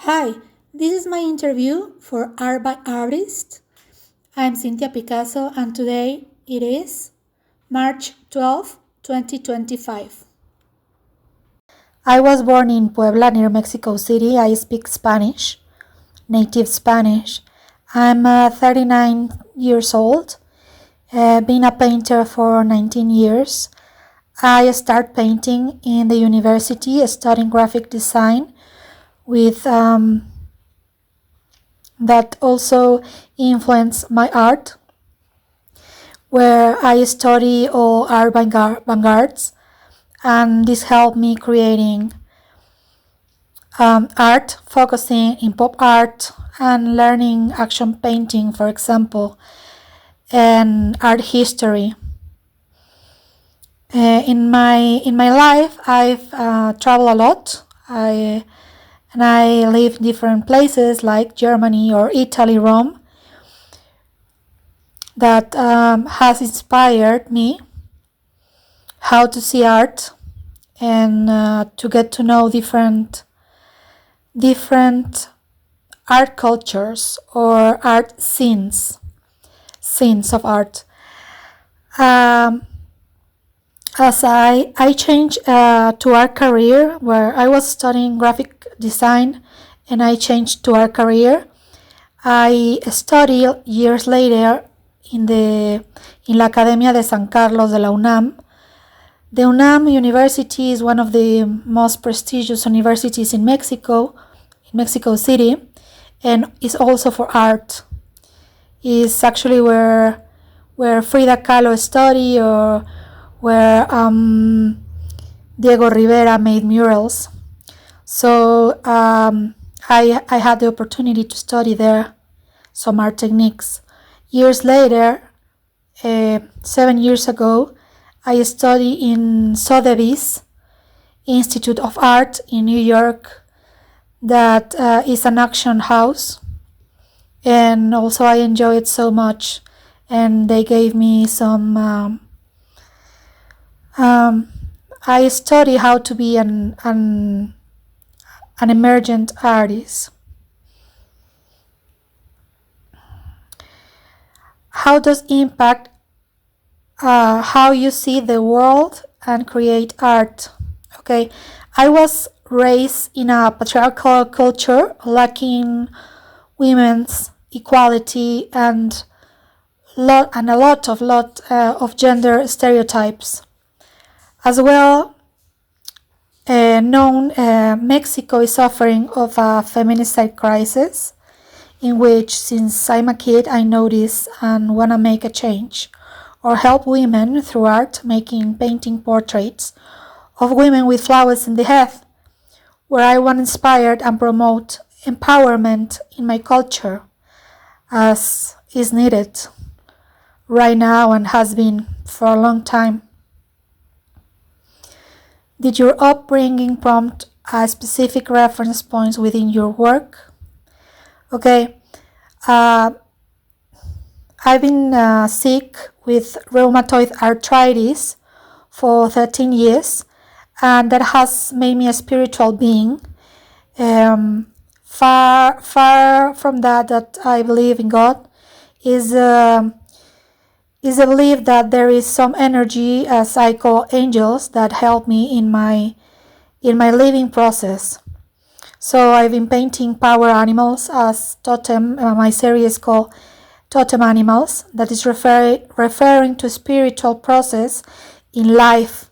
Hi, this is my interview for Art by Artist. I'm Cinthya Picazo and today it is March 12, 2025. I was born in Puebla near Mexico City. I speak Spanish, native Spanish. I'm 39 years old, been a painter for 19 years. I started painting in the university, studying graphic design with that also influenced my art, where I study all art vanguards, and this helped me creating art, focusing in pop art and learning action painting, for example, and art history. In my life, I've traveled a lot. I live in different places like Germany or Italy, Rome, that has inspired me how to see art and to get to know different art cultures or art scenes of art. As I changed to art career, where I was studying graphic design and I changed to art career, I studied years later in la Academia de San Carlos de la UNAM. The UNAM University is one of the most prestigious universities in Mexico City, and is also for art. It's actually where Frida Kahlo studied, or where Diego Rivera made murals. So I had the opportunity to study there some art techniques. Years later, 7 years ago, I studied in Sotheby's Institute of Art in New York, that is an auction house, and also I enjoyed it so much, and they gave me some I study how to be an emergent artist. How does impact how you see the world and create art? Okay, I was raised in a patriarchal culture lacking women's equality and a lot of gender stereotypes. As well, Mexico is suffering of a feminicide crisis, in which, since I'm a kid, I notice and want to make a change or help women through art, painting portraits of women with flowers in the head, where I want to inspire and promote empowerment in my culture, as is needed right now and has been for a long time. Did your upbringing prompt a specific reference points within your work? Okay, I've been sick with rheumatoid arthritis for 13 years, and that has made me a spiritual being. Far from that I believe in God, is a belief that there is some energy, as I call angels, that help me in my living process. So I've been painting power animals as totem. My series called Totem Animals, that is referring to spiritual process in life,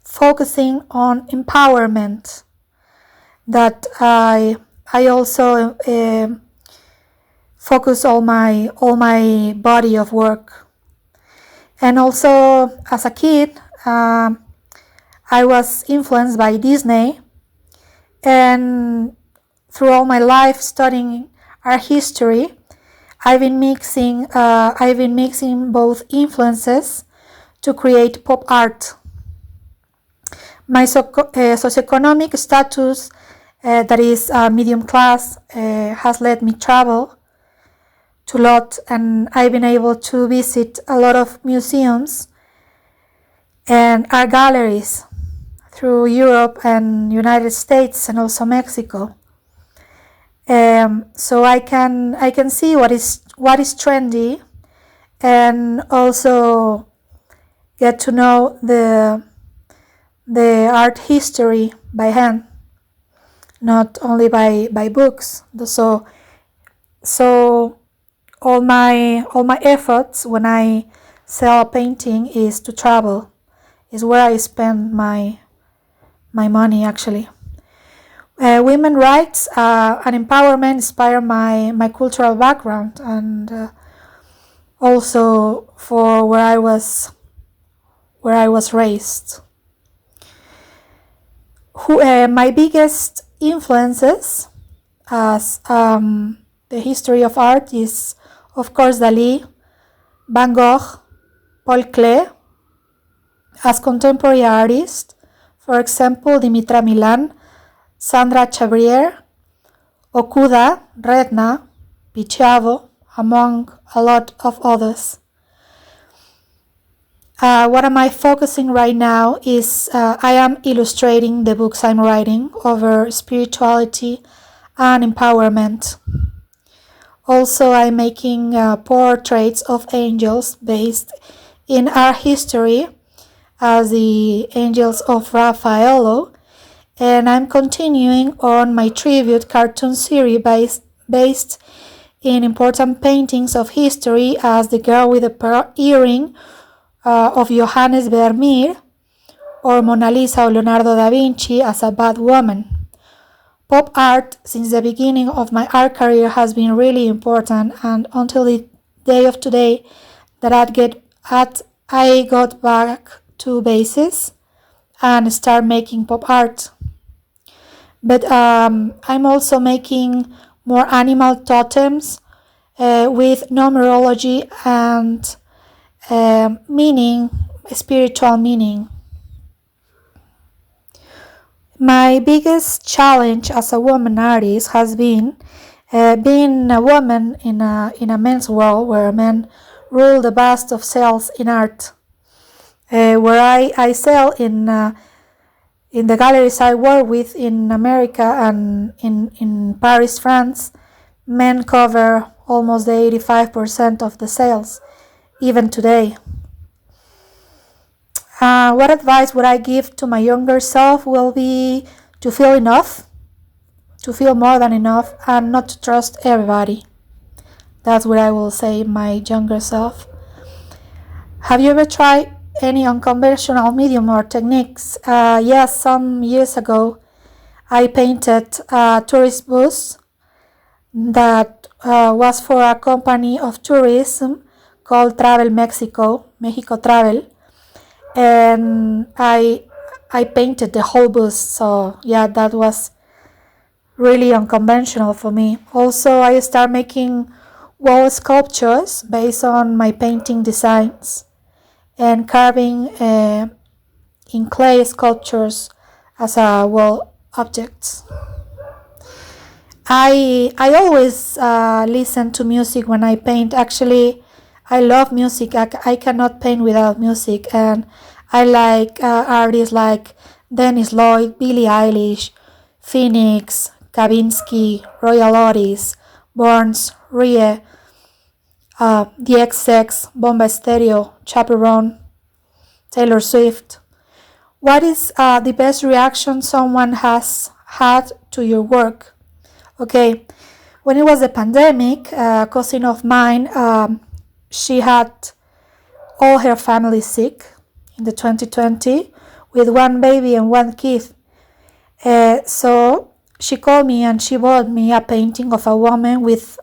focusing on empowerment. That I also focus all my body of work. And also, as a kid, I was influenced by Disney, and through all my life studying art history, I've been mixing both influences to create pop art. My socioeconomic status, that is medium class, has let me travel to a lot, and I've been able to visit a lot of museums and art galleries through Europe and United States and also Mexico. So I can see what is trendy, and also get to know the art history by hand, not only by books. So all my efforts when I sell a painting is to travel, is where I spend my money actually. Women rights and empowerment inspire my cultural background, and also for where I was raised. My biggest influences as the history of art is, of course, Dalí, Van Gogh, Paul Klee. As contemporary artists, for example, Dimitra Milan, Sandra Chabrier, Okuda, Redna, Picazo, among a lot of others. What am I focusing right now is I am illustrating the books I'm writing over spirituality and empowerment. Also, I'm making portraits of angels based in art history as the Angels of Raffaello, and I'm continuing on my tribute cartoon series based in important paintings of history as The Girl with the Pearl Earring of Johannes Vermeer, or Mona Lisa or Leonardo da Vinci as a bad woman. Pop art since the beginning of my art career has been really important, and until the day of today that I got back to basics and start making pop art. But I'm also making more animal totems with numerology and meaning, spiritual meaning. My biggest challenge as a woman artist has been being a woman in a men's world where men rule the vast of sales in art. Where I sell in the galleries I work with in America and in Paris, France, men cover almost the 85% of the sales, even today. What advice would I give to my younger self will be to feel enough, to feel more than enough, and not to trust everybody. That's what I will say my younger self. Have you ever tried any unconventional medium or techniques? Yes, some years ago I painted a tourist bus that was for a company of tourism called Travel Mexico Travel, and I painted the whole bus. So yeah, that was really unconventional for me. Also, I started making wall sculptures based on my painting designs and carving in clay sculptures as a wall objects. I always listen to music when I paint. Actually, I love music. I cannot paint without music, and I like artists like Dennis Lloyd, Billie Eilish, Phoenix, Kavinsky, Royal Otis, Burns, Rie, The XX, Bomba Stereo, Chaperone, Taylor Swift. What is the best reaction someone has had to your work? Okay, when it was the pandemic, a cousin of mine, she had all her family sick in the 2020 with one baby and one kid. So she called me and she bought me a painting of a woman with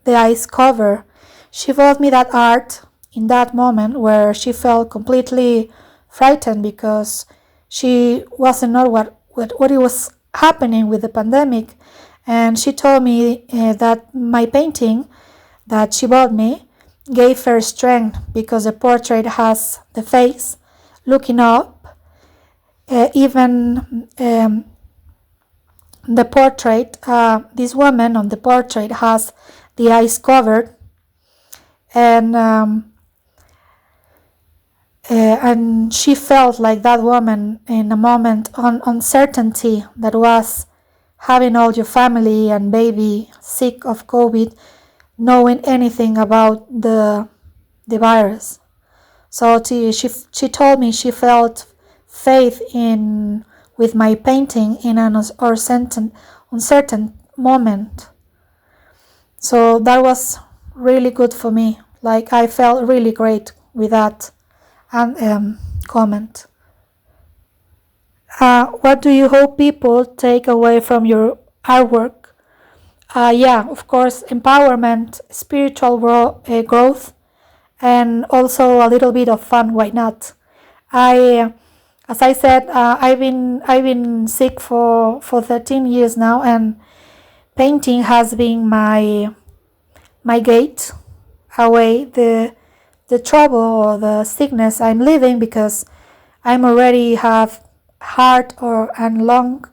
the eyes covered. She bought me that art in that moment where she felt completely frightened because she wasn't know what it was happening with the pandemic. And she told me that my painting that she bought me gave her strength because the portrait has the face looking up. Even the portrait, this woman on the portrait has the eyes covered, and And she felt like that woman in a moment on uncertainty that was having all your family and baby sick of COVID, knowing anything about the virus. So she told me she felt faith in with my painting in an uncertain moment. So that was really good for me. Like, I felt really great with that and comment. What do you hope people take away from your artwork? Yeah, of course, empowerment, spiritual growth, and also a little bit of fun. Why not? As I said, I've been sick for 13 years now, and painting has been my gate away the trouble or the sickness I'm living, because I'm already have heart and lung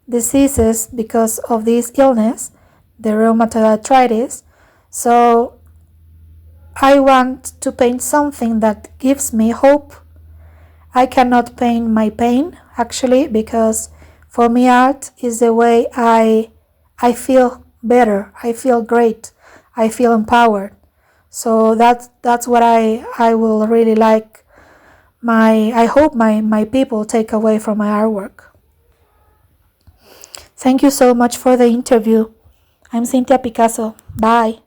diseases because of this illness, the rheumatoid arthritis. So I want to paint something that gives me hope. I cannot paint my pain, actually, because for me art is the way I feel better, I feel great, I feel empowered. So that's what I will really like. I hope my people take away from my artwork. Thank you so much for the interview. I'm Cinthya Picazo. Bye.